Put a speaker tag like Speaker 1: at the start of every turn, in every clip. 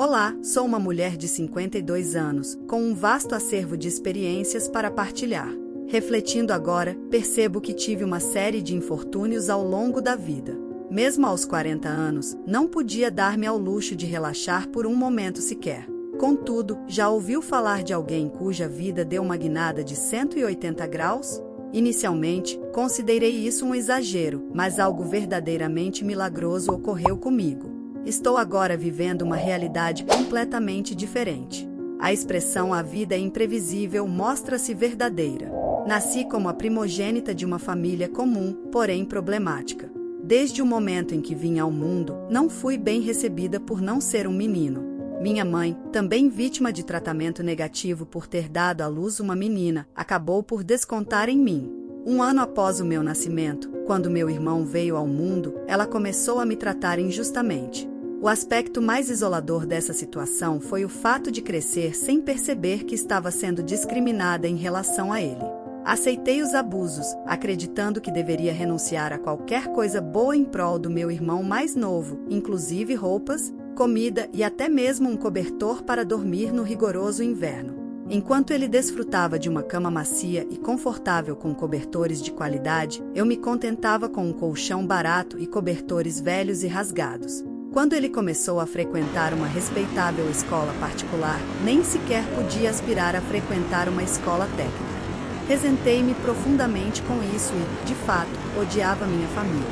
Speaker 1: Olá, sou uma mulher de 52 anos, com um vasto acervo de experiências para partilhar. Refletindo agora, percebo que tive uma série de infortúnios ao longo da vida. Mesmo aos 40 anos, não podia dar-me ao luxo de relaxar por um momento sequer. Contudo, já ouviu falar de alguém cuja vida deu uma guinada de 180 graus? Inicialmente, considerei isso um exagero, mas algo verdadeiramente milagroso ocorreu comigo. Estou agora vivendo uma realidade completamente diferente. A expressão "a vida é imprevisível" mostra-se verdadeira. Nasci como a primogênita de uma família comum, porém problemática. Desde o momento em que vim ao mundo, não fui bem recebida por não ser um menino. Minha mãe, também vítima de tratamento negativo por ter dado à luz uma menina, acabou por descontar em mim. Um ano após o meu nascimento, quando meu irmão veio ao mundo, ela começou a me tratar injustamente. O aspecto mais isolador dessa situação foi o fato de crescer sem perceber que estava sendo discriminada em relação a ele. Aceitei os abusos, acreditando que deveria renunciar a qualquer coisa boa em prol do meu irmão mais novo, inclusive roupas, comida e até mesmo um cobertor para dormir no rigoroso inverno. Enquanto ele desfrutava de uma cama macia e confortável com cobertores de qualidade, eu me contentava com um colchão barato e cobertores velhos e rasgados. Quando ele começou a frequentar uma respeitável escola particular, nem sequer podia aspirar a frequentar uma escola técnica. Resentei-me profundamente com isso e, de fato, odiava minha família.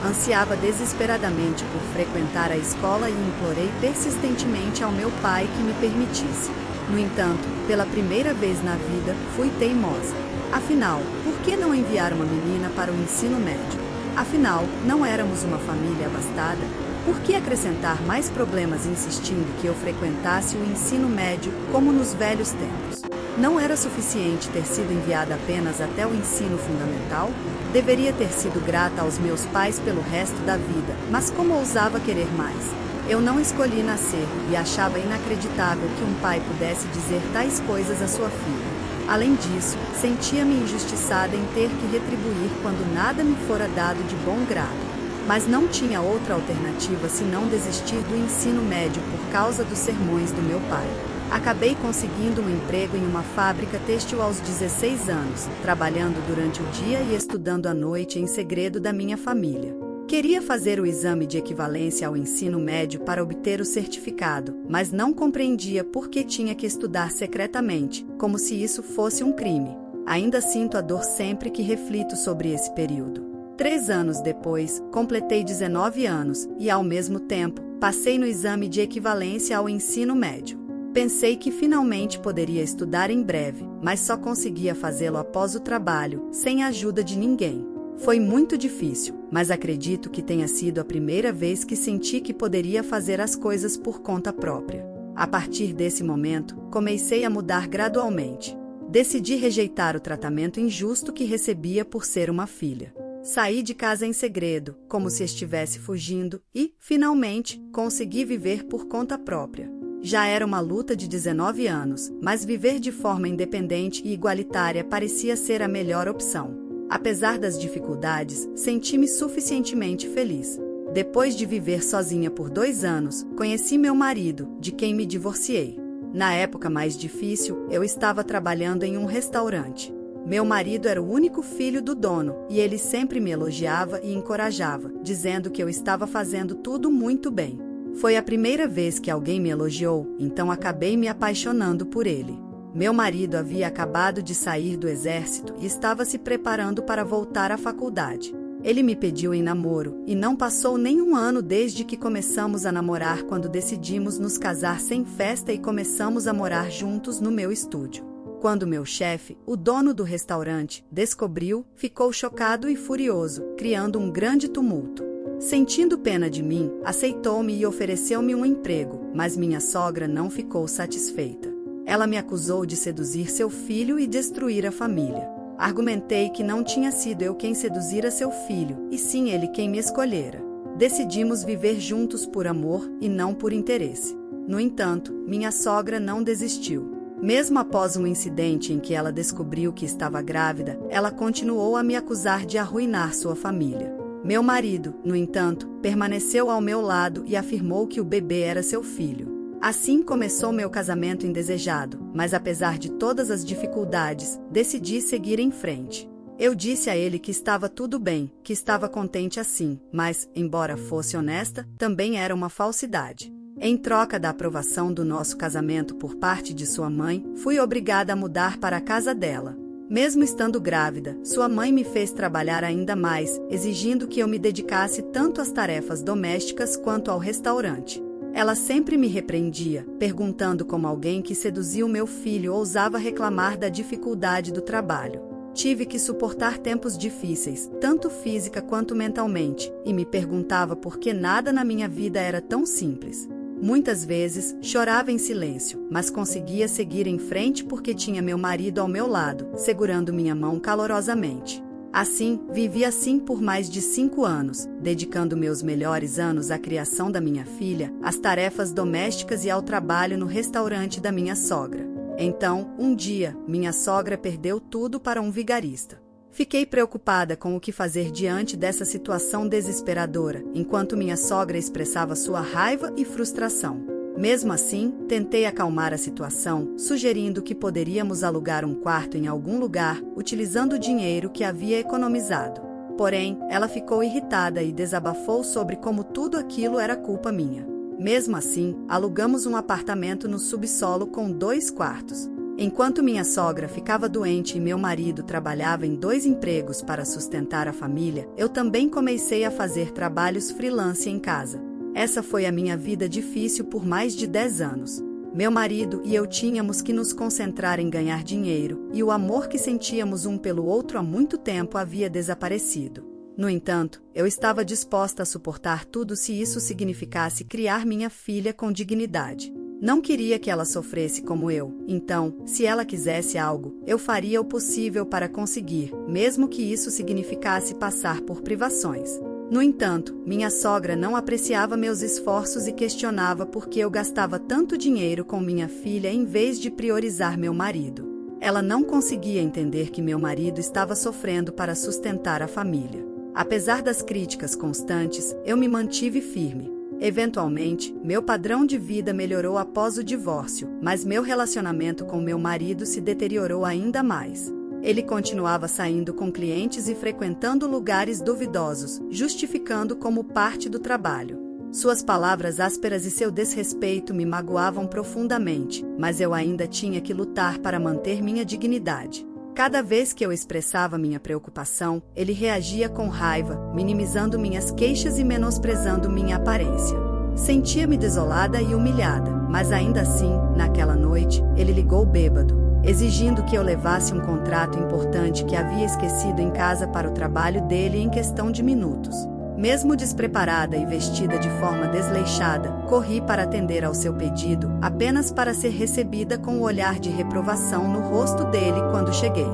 Speaker 1: Ansiava desesperadamente por frequentar a escola e implorei persistentemente ao meu pai que me permitisse. No entanto, pela primeira vez na vida, fui teimosa. Afinal, por que não enviar uma menina para o ensino médio? Afinal, não éramos uma família abastada? Por que acrescentar mais problemas insistindo que eu frequentasse o ensino médio, como nos velhos tempos? Não era suficiente ter sido enviada apenas até o ensino fundamental? Deveria ter sido grata aos meus pais pelo resto da vida, mas como ousava querer mais? Eu não escolhi nascer e achava inacreditável que um pai pudesse dizer tais coisas à sua filha. Além disso, sentia-me injustiçada em ter que retribuir quando nada me fora dado de bom grado. Mas não tinha outra alternativa senão desistir do ensino médio por causa dos sermões do meu pai. Acabei conseguindo um emprego em uma fábrica têxtil aos 16 anos, trabalhando durante o dia e estudando à noite em segredo da minha família. Queria fazer o exame de equivalência ao ensino médio para obter o certificado, mas não compreendia por que tinha que estudar secretamente, como se isso fosse um crime. Ainda sinto a dor sempre que reflito sobre esse período. 3 anos depois, completei 19 anos e, ao mesmo tempo, passei no exame de equivalência ao ensino médio. Pensei que finalmente poderia estudar em breve, mas só conseguia fazê-lo após o trabalho, sem a ajuda de ninguém. Foi muito difícil, mas acredito que tenha sido a primeira vez que senti que poderia fazer as coisas por conta própria. A partir desse momento, comecei a mudar gradualmente. Decidi rejeitar o tratamento injusto que recebia por ser uma filha. Saí de casa em segredo, como se estivesse fugindo, e, finalmente, consegui viver por conta própria. Já era uma luta de 19 anos, mas viver de forma independente e igualitária parecia ser a melhor opção. Apesar das dificuldades, senti-me suficientemente feliz. Depois de viver sozinha por 2 anos, conheci meu marido, de quem me divorciei. Na época mais difícil, eu estava trabalhando em um restaurante. Meu marido era o único filho do dono, e ele sempre me elogiava e encorajava, dizendo que eu estava fazendo tudo muito bem. Foi a primeira vez que alguém me elogiou, então acabei me apaixonando por ele. Meu marido havia acabado de sair do exército e estava se preparando para voltar à faculdade. Ele me pediu em namoro, e não passou nem um ano desde que começamos a namorar quando decidimos nos casar sem festa e começamos a morar juntos no meu estúdio. Quando meu chefe, o dono do restaurante, descobriu, ficou chocado e furioso, criando um grande tumulto. Sentindo pena de mim, aceitou-me e ofereceu-me um emprego, mas minha sogra não ficou satisfeita. Ela me acusou de seduzir seu filho e destruir a família. Argumentei que não tinha sido eu quem seduzira seu filho, e sim ele quem me escolhera. Decidimos viver juntos por amor e não por interesse. No entanto, minha sogra não desistiu. Mesmo após um incidente em que ela descobriu que estava grávida, ela continuou a me acusar de arruinar sua família. Meu marido, no entanto, permaneceu ao meu lado e afirmou que o bebê era seu filho. Assim começou meu casamento indesejado, mas apesar de todas as dificuldades, decidi seguir em frente. Eu disse a ele que estava tudo bem, que estava contente assim, mas, embora fosse honesta, também era uma falsidade. Em troca da aprovação do nosso casamento por parte de sua mãe, fui obrigada a mudar para a casa dela. Mesmo estando grávida, sua mãe me fez trabalhar ainda mais, exigindo que eu me dedicasse tanto às tarefas domésticas quanto ao restaurante. Ela sempre me repreendia, perguntando como alguém que seduzia o meu filho ousava reclamar da dificuldade do trabalho. Tive que suportar tempos difíceis, tanto física quanto mentalmente, e me perguntava por que nada na minha vida era tão simples. Muitas vezes, chorava em silêncio, mas conseguia seguir em frente porque tinha meu marido ao meu lado, segurando minha mão calorosamente. Assim, vivi assim por mais de 5 anos, dedicando meus melhores anos à criação da minha filha, às tarefas domésticas e ao trabalho no restaurante da minha sogra. Então, um dia, minha sogra perdeu tudo para um vigarista. Fiquei preocupada com o que fazer diante dessa situação desesperadora, enquanto minha sogra expressava sua raiva e frustração. Mesmo assim, tentei acalmar a situação, sugerindo que poderíamos alugar um quarto em algum lugar, utilizando o dinheiro que havia economizado. Porém, ela ficou irritada e desabafou sobre como tudo aquilo era culpa minha. Mesmo assim, alugamos um apartamento no subsolo com 2 quartos. Enquanto minha sogra ficava doente e meu marido trabalhava em 2 empregos para sustentar a família, eu também comecei a fazer trabalhos freelance em casa. Essa foi a minha vida difícil por mais de 10 anos. Meu marido e eu tínhamos que nos concentrar em ganhar dinheiro, e o amor que sentíamos um pelo outro há muito tempo havia desaparecido. No entanto, eu estava disposta a suportar tudo se isso significasse criar minha filha com dignidade. Não queria que ela sofresse como eu, então, se ela quisesse algo, eu faria o possível para conseguir, mesmo que isso significasse passar por privações. No entanto, minha sogra não apreciava meus esforços e questionava por que eu gastava tanto dinheiro com minha filha em vez de priorizar meu marido. Ela não conseguia entender que meu marido estava sofrendo para sustentar a família. Apesar das críticas constantes, eu me mantive firme. Eventualmente, meu padrão de vida melhorou após o divórcio, mas meu relacionamento com meu marido se deteriorou ainda mais. Ele continuava saindo com clientes e frequentando lugares duvidosos, justificando como parte do trabalho. Suas palavras ásperas e seu desrespeito me magoavam profundamente, mas eu ainda tinha que lutar para manter minha dignidade. Cada vez que eu expressava minha preocupação, ele reagia com raiva, minimizando minhas queixas e menosprezando minha aparência. Sentia-me desolada e humilhada, mas ainda assim, naquela noite, ele ligou bêbado, exigindo que eu levasse um contrato importante que havia esquecido em casa para o trabalho dele em questão de minutos. Mesmo despreparada e vestida de forma desleixada, corri para atender ao seu pedido, apenas para ser recebida com o olhar de reprovação no rosto dele quando cheguei.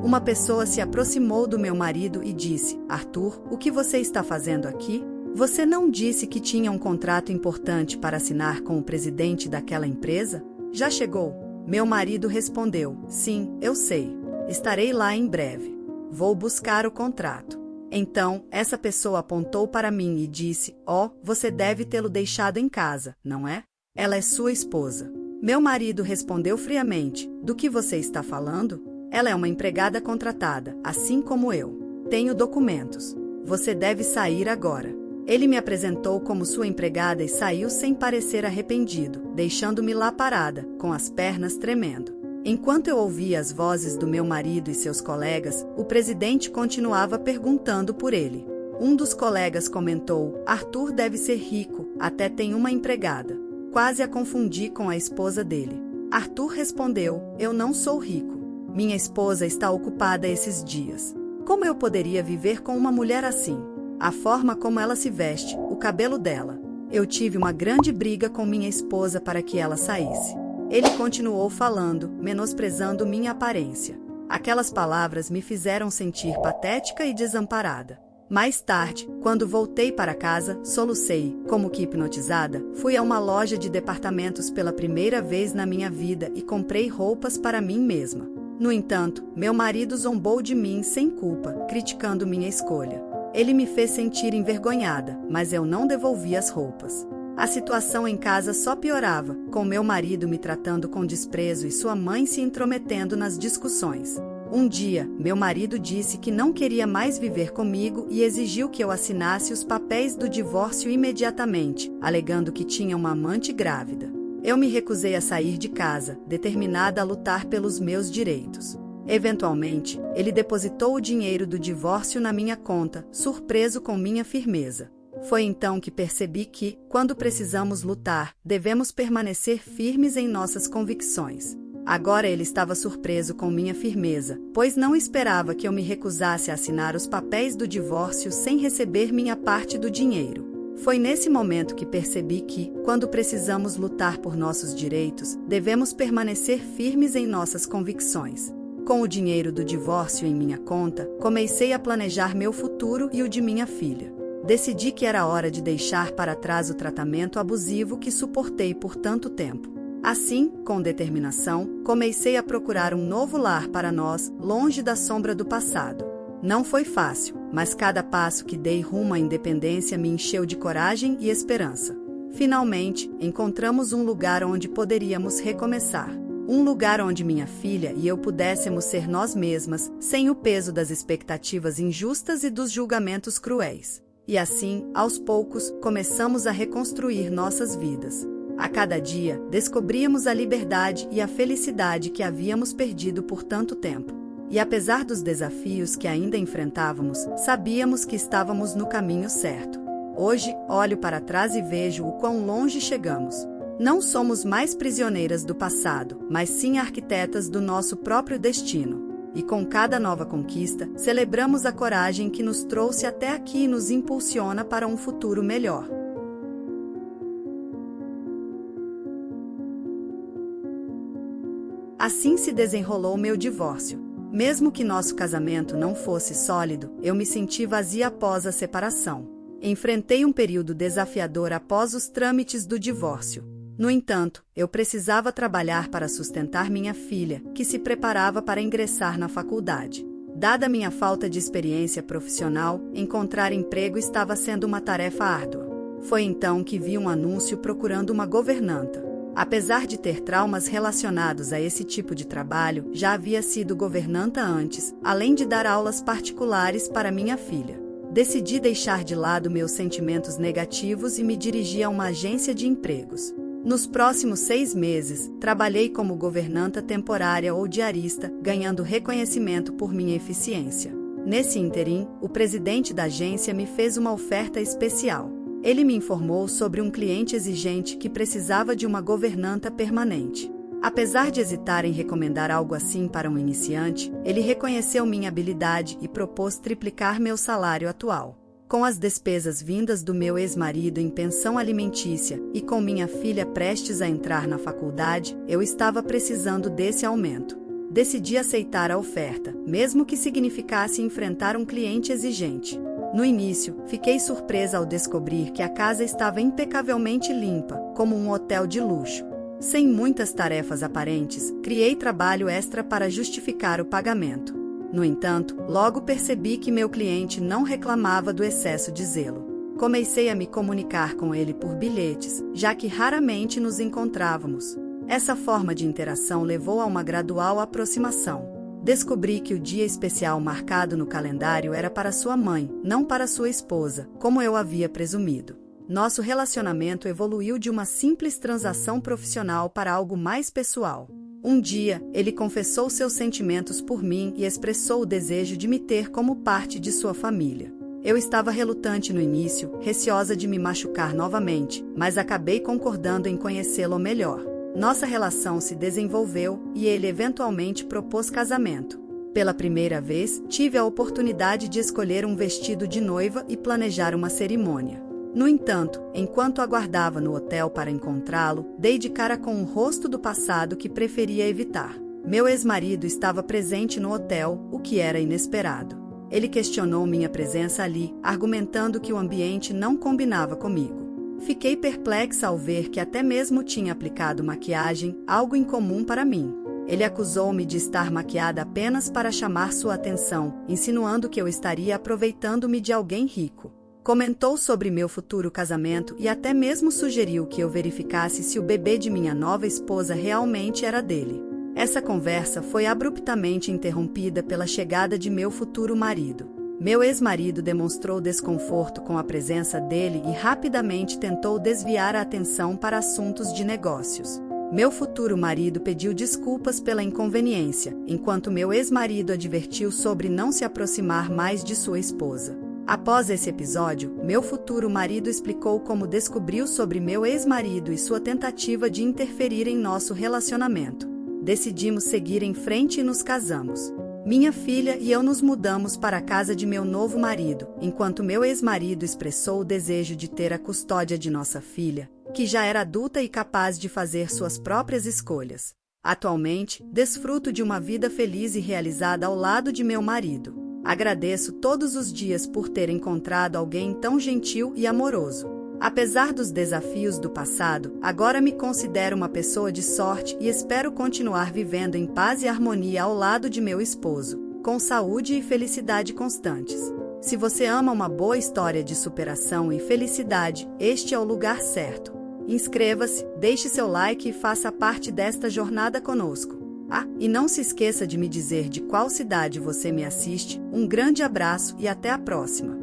Speaker 1: Uma pessoa se aproximou do meu marido e disse: "Arthur, o que você está fazendo aqui? Você não disse que tinha um contrato importante para assinar com o presidente daquela empresa? Já chegou?" Meu marido respondeu: "Sim, eu sei. Estarei lá em breve. Vou buscar o contrato." Então, essa pessoa apontou para mim e disse: "Oh, você deve tê-lo deixado em casa, não é? Ela é sua esposa." Meu marido respondeu friamente: "Do que você está falando? Ela é uma empregada contratada, assim como eu. Tenho documentos. Você deve sair agora." Ele me apresentou como sua empregada e saiu sem parecer arrependido, deixando-me lá parada, com as pernas tremendo. Enquanto eu ouvia as vozes do meu marido e seus colegas, o presidente continuava perguntando por ele. Um dos colegas comentou: "Arthur deve ser rico, até tem uma empregada." Quase a confundi com a esposa dele. Arthur respondeu: "Eu não sou rico. Minha esposa está ocupada esses dias. Como eu poderia viver com uma mulher assim? A forma como ela se veste, o cabelo dela." Eu tive uma grande briga com minha esposa para que ela saísse. Ele continuou falando, menosprezando minha aparência. Aquelas palavras me fizeram sentir patética e desamparada. Mais tarde, quando voltei para casa, solucei, como que hipnotizada, fui a uma loja de departamentos pela primeira vez na minha vida e comprei roupas para mim mesma. No entanto, meu marido zombou de mim sem culpa, criticando minha escolha. Ele me fez sentir envergonhada, mas eu não devolvi as roupas. A situação em casa só piorava, com meu marido me tratando com desprezo e sua mãe se intrometendo nas discussões. Um dia, meu marido disse que não queria mais viver comigo e exigiu que eu assinasse os papéis do divórcio imediatamente, alegando que tinha uma amante grávida. Eu me recusei a sair de casa, determinada a lutar pelos meus direitos. Eventualmente, ele depositou o dinheiro do divórcio na minha conta, surpreso com minha firmeza. Foi então que percebi que, quando precisamos lutar, devemos permanecer firmes em nossas convicções. Agora ele estava surpreso com minha firmeza, pois não esperava que eu me recusasse a assinar os papéis do divórcio sem receber minha parte do dinheiro. Foi nesse momento que percebi que, quando precisamos lutar por nossos direitos, devemos permanecer firmes em nossas convicções. Com o dinheiro do divórcio em minha conta, comecei a planejar meu futuro e o de minha filha. Decidi que era hora de deixar para trás o tratamento abusivo que suportei por tanto tempo. Assim, com determinação, comecei a procurar um novo lar para nós, longe da sombra do passado. Não foi fácil, mas cada passo que dei rumo à independência me encheu de coragem e esperança. Finalmente, encontramos um lugar onde poderíamos recomeçar. Um lugar onde minha filha e eu pudéssemos ser nós mesmas, sem o peso das expectativas injustas e dos julgamentos cruéis. E assim, aos poucos, começamos a reconstruir nossas vidas. A cada dia, descobríamos a liberdade e a felicidade que havíamos perdido por tanto tempo. E apesar dos desafios que ainda enfrentávamos, sabíamos que estávamos no caminho certo. Hoje, olho para trás e vejo o quão longe chegamos. Não somos mais prisioneiras do passado, mas sim arquitetas do nosso próprio destino. E com cada nova conquista, celebramos a coragem que nos trouxe até aqui e nos impulsiona para um futuro melhor. Assim se desenrolou meu divórcio. Mesmo que nosso casamento não fosse sólido, eu me senti vazia após a separação. Enfrentei um período desafiador após os trâmites do divórcio. No entanto, eu precisava trabalhar para sustentar minha filha, que se preparava para ingressar na faculdade. Dada minha falta de experiência profissional, encontrar emprego estava sendo uma tarefa árdua. Foi então que vi um anúncio procurando uma governanta. Apesar de ter traumas relacionados a esse tipo de trabalho, já havia sido governanta antes, além de dar aulas particulares para minha filha. Decidi deixar de lado meus sentimentos negativos e me dirigi a uma agência de empregos. Nos próximos 6 meses, trabalhei como governanta temporária ou diarista, ganhando reconhecimento por minha eficiência. Nesse ínterim, o presidente da agência me fez uma oferta especial. Ele me informou sobre um cliente exigente que precisava de uma governanta permanente. Apesar de hesitar em recomendar algo assim para um iniciante, ele reconheceu minha habilidade e propôs triplicar meu salário atual. Com as despesas vindas do meu ex-marido em pensão alimentícia e com minha filha prestes a entrar na faculdade, eu estava precisando desse aumento. Decidi aceitar a oferta, mesmo que significasse enfrentar um cliente exigente. No início, fiquei surpresa ao descobrir que a casa estava impecavelmente limpa, como um hotel de luxo. Sem muitas tarefas aparentes, criei trabalho extra para justificar o pagamento. No entanto, logo percebi que meu cliente não reclamava do excesso de zelo. Comecei a me comunicar com ele por bilhetes, já que raramente nos encontrávamos. Essa forma de interação levou a uma gradual aproximação. Descobri que o dia especial marcado no calendário era para sua mãe, não para sua esposa, como eu havia presumido. Nosso relacionamento evoluiu de uma simples transação profissional para algo mais pessoal. Um dia, ele confessou seus sentimentos por mim e expressou o desejo de me ter como parte de sua família. Eu estava relutante no início, receosa de me machucar novamente, mas acabei concordando em conhecê-lo melhor. Nossa relação se desenvolveu e ele eventualmente propôs casamento. Pela primeira vez, tive a oportunidade de escolher um vestido de noiva e planejar uma cerimônia. No entanto, enquanto aguardava no hotel para encontrá-lo, dei de cara com um rosto do passado que preferia evitar. Meu ex-marido estava presente no hotel, o que era inesperado. Ele questionou minha presença ali, argumentando que o ambiente não combinava comigo. Fiquei perplexa ao ver que até mesmo tinha aplicado maquiagem, algo incomum para mim. Ele acusou-me de estar maquiada apenas para chamar sua atenção, insinuando que eu estaria aproveitando-me de alguém rico. Comentou sobre meu futuro casamento e até mesmo sugeriu que eu verificasse se o bebê de minha nova esposa realmente era dele. Essa conversa foi abruptamente interrompida pela chegada de meu futuro marido. Meu ex-marido demonstrou desconforto com a presença dele e rapidamente tentou desviar a atenção para assuntos de negócios. Meu futuro marido pediu desculpas pela inconveniência, enquanto meu ex-marido advertiu sobre não se aproximar mais de sua esposa. Após esse episódio, meu futuro marido explicou como descobriu sobre meu ex-marido e sua tentativa de interferir em nosso relacionamento. Decidimos seguir em frente e nos casamos. Minha filha e eu nos mudamos para a casa de meu novo marido, enquanto meu ex-marido expressou o desejo de ter a custódia de nossa filha, que já era adulta e capaz de fazer suas próprias escolhas. Atualmente, desfruto de uma vida feliz e realizada ao lado de meu marido. Agradeço todos os dias por ter encontrado alguém tão gentil e amoroso. Apesar dos desafios do passado, agora me considero uma pessoa de sorte e espero continuar vivendo em paz e harmonia ao lado de meu esposo, com saúde e felicidade constantes. Se você ama uma boa história de superação e felicidade, este é o lugar certo. Inscreva-se, deixe seu like e faça parte desta jornada conosco. E não se esqueça de me dizer de qual cidade você me assiste. Um grande abraço e até a próxima!